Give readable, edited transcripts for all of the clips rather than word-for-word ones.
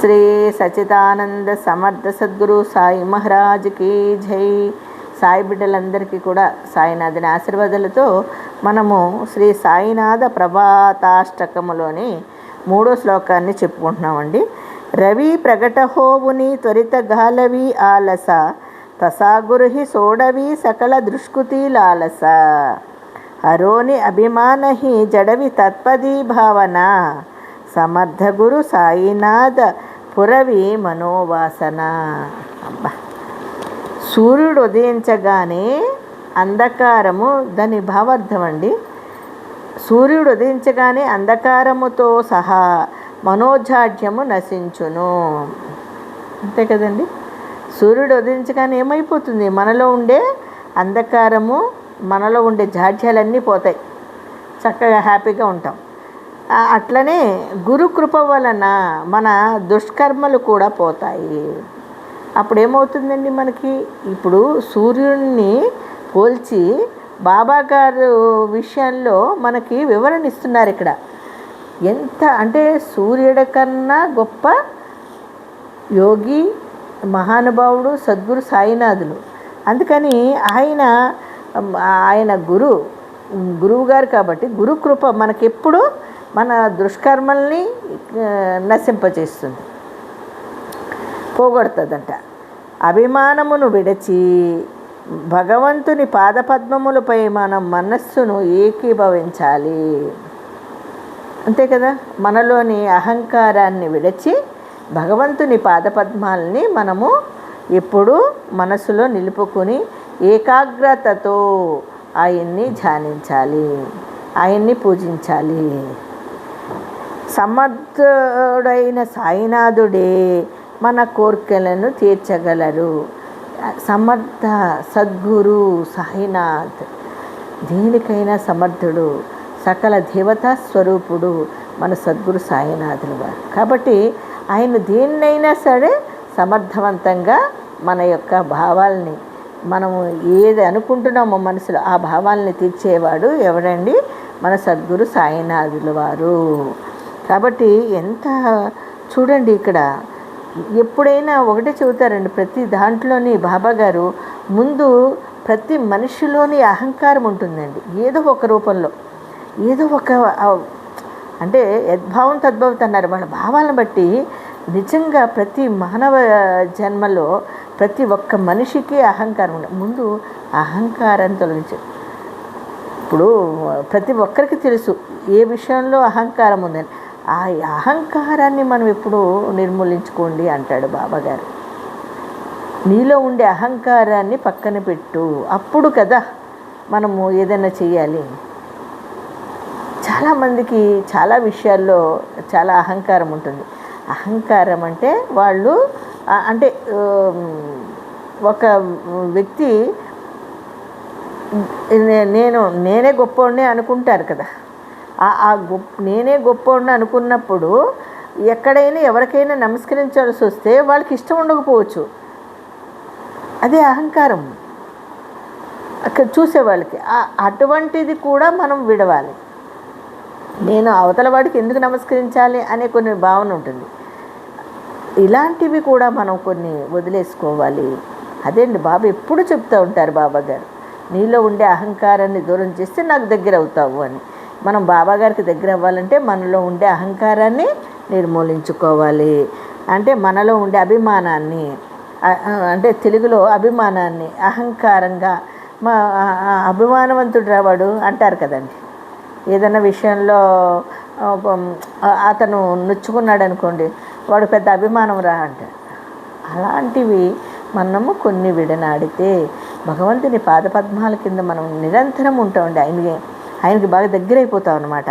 శ్రీ సచిదానంద సమర్థ సద్గురు సాయి మహారాజ్కి జై. సాయి బిడ్డలందరికీ కూడా సాయినాథుని ఆశీర్వాదాలతో మనము శ్రీ సాయినాథ ప్రభాతాష్టకములోని 3వ శ్లోకాన్ని చెప్పుకుంటున్నామండి. రవి ప్రగటహోవుని త్వరిత గాలవి ఆలస తసాగురుహి సోడవి సకల దృష్కుతి లాలస హరోని అభిమానహి జడవి తత్పదీ భావన సమర్థ గురు సాయినాథ పురవి మనోవాసన. అబ్బా, సూర్యుడు ఉదయించగానే అంధకారము, దాని భావార్థం అండి. సూర్యుడు ఉదయించగానే అంధకారముతో సహా మనోజాడ్యము నశించును. అంతే కదండి. సూర్యుడు ఉదయించగానే ఏమైపోతుంది? మనలో ఉండే అంధకారము, మనలో ఉండే జాడ్యాలన్నీ పోతాయి, చక్కగా హ్యాపీగా ఉంటాం. అట్లనే గురుకృప వలన మన దుష్కర్మలు కూడా పోతాయి. అప్పుడు ఏమవుతుందండి మనకి? ఇప్పుడు సూర్యుడిని పోల్చి బాబా గారు విషయంలో మనకి వివరణ ఇస్తున్నారు ఇక్కడ. ఎంత అంటే సూర్యుడి కన్నా గొప్ప యోగి, మహానుభావుడు సద్గురు సాయినాథులు. అందుకని ఆయన గురువు గారు కాబట్టి గురుకృప మనకెప్పుడు మన దుష్కర్మల్ని నశింపచేస్తుంది, పోగొడుతుందంట. అభిమానమును విడచి భగవంతుని పాదపద్మములపై మనం మనస్సును ఏకీభవించాలి. అంతే కదా. మనలోని అహంకారాన్ని విడచి భగవంతుని పాదపద్మాలని మనము ఎప్పుడూ మనసులో నిలుపుకొని ఏకాగ్రతతో ఆయన్ని ధ్యానించాలి, ఆయన్ని పూజించాలి. సమర్థుడైన సాయినాథుడే మన కోరికలను తీర్చగలరు. సమర్థ సద్గురు సాయినాథ్ దేనికైనా సమర్థుడు, సకల దేవతా స్వరూపుడు మన సద్గురు సాయినాథులు గారు. కాబట్టి ఆయన దేన్నైనా సరే సమర్థవంతంగా మన యొక్క భావాల్ని, మనము ఏది అనుకుంటున్నామో మనసులో ఆ భావాల్ని తీర్చేవాడు ఎవరండి? మన సద్గురు సాయినాథుల వారు. కాబట్టి ఎంత చూడండి, ఇక్కడ ఎప్పుడైనా ఒకటే చెబుతారండి, ప్రతి దాంట్లోని బాబా గారు ముందు ప్రతి మనిషిలోని అహంకారం ఉంటుందండి, ఏదో ఒక రూపంలో, ఏదో ఒక అంటే యద్భావం తద్భవత అన్నారు. వాళ్ళ భావాలను బట్టి నిజంగా ప్రతి మానవ జన్మలో ప్రతి ఒక్క మనిషికి అహంకారం ఉండాలి. ముందు అహంకారాన్ని తొలగించారు. ఇప్పుడు ప్రతి ఒక్కరికి తెలుసు ఏ విషయంలో అహంకారం ఉందని. ఆ అహంకారాన్ని మనం ఎప్పుడు నిర్మూలించుకోండి అంటాడు బాబాగారు. నీలో ఉండే అహంకారాన్ని పక్కన పెట్టు, అప్పుడు కదా మనము ఏదైనా చెయ్యాలి. చాలామందికి చాలా విషయాల్లో చాలా అహంకారం ఉంటుంది. అహంకారం అంటే వాళ్ళు అంటే ఒక వ్యక్తి నేనే గొప్పవాడిని అనుకుంటారు కదా. నేనే గొప్పవాడిని అనుకున్నప్పుడు ఎక్కడైనా ఎవరికైనా నమస్కరించాల్సి వస్తే వాళ్ళకి ఇష్టం ఉండకపోవచ్చు. అదే అహంకారం అక్కడ చూసేవాళ్ళకి. అటువంటిది కూడా మనం విడవాలి. నేను అవతల వాడికి ఎందుకు నమస్కరించాలి అనే కొన్ని భావన ఉంటుంది. ఇలాంటివి కూడా మనం కొన్ని వదిలేసుకోవాలి. అదేంటి బాబా ఎప్పుడు చెప్తూ ఉంటారు బాబా గారు, నీలో ఉండే అహంకారాన్ని దూరం చేస్తే నాకు దగ్గర అవుతావు అని. మనం బాబా గారికి దగ్గర అవ్వాలంటే మనలో ఉండే అహంకారాన్ని నిర్మూలించుకోవాలి. అంటే మనలో ఉండే అభిమానాన్ని, అంటే తెలుగులో అభిమానాన్ని, అహంకారంగా అభిమానవంతుడు రావాడు అంటారు కదండి. ఏదైనా విషయంలో అతను నొచ్చుకున్నాడు అనుకోండి, వాడు పెద్ద అభిమానం రా అంటాడు. అలాంటివి మనము కొన్ని విడనాడితే భగవంతుని పాదపద్మాల కింద మనం నిరంతరం ఉంటామండి. ఆయనకి బాగా దగ్గర అయిపోతాం అన్నమాట.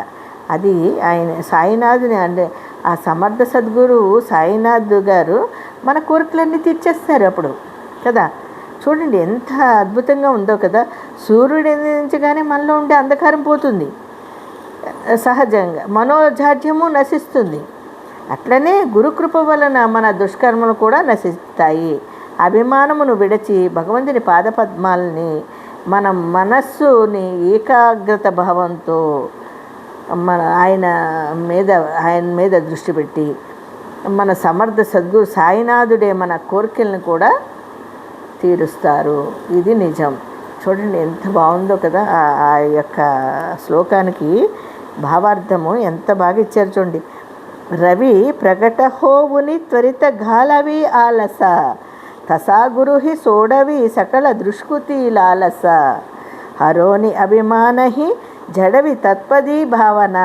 అది ఆయన సాయినాథుని అంటే ఆ సమర్థ సద్గురు సాయినాథ్ గారు మన కోరికలన్నీ తీర్చేస్తారు అప్పుడు కదా. చూడండి ఎంత అద్భుతంగా ఉందో కదా. సూర్యుడు ఎదిరించగానే మనలో ఉండే అంధకారం పోతుంది, సహజంగా మనోజాడ్యము నశిస్తుంది. అట్లనే గురుకృప వలన మన దుష్కర్మలు కూడా నశిస్తాయి. అభిమానమును విడచి భగవంతుని పాదపద్మాలని మన మనస్సుని ఏకాగ్రత భావంతో ఆయన మీద దృష్టి పెట్టి మన సమర్థ సద్గురు సాయినాథుడే మన కోరికలను కూడా తీరుస్తారు. ఇది నిజం. చూడండి ఎంత బాగుందో కదా. ఆ యొక్క శ్లోకానికి భావార్థము ఎంత బాగా ఇచ్చారు చూడండి. రవి ప్రకట హోవుని త్వరిత ఘాలవి ఆలస తసా గురుహి సోడవి సకల దృష్కుతి లాలస హరోని అభిమానహి జడవి తత్పదీ భావన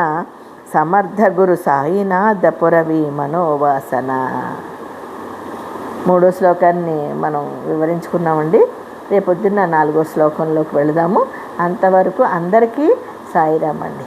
సమర్థ గురు సాయినాథ పురవి మనోవాసన. 3వ శ్లోకాన్ని మనం వివరించుకున్నామండి. రేపొద్దున్న 4వ శ్లోకంలోకి వెళదాము. అంతవరకు అందరికీ సాయిరామ్ అండి.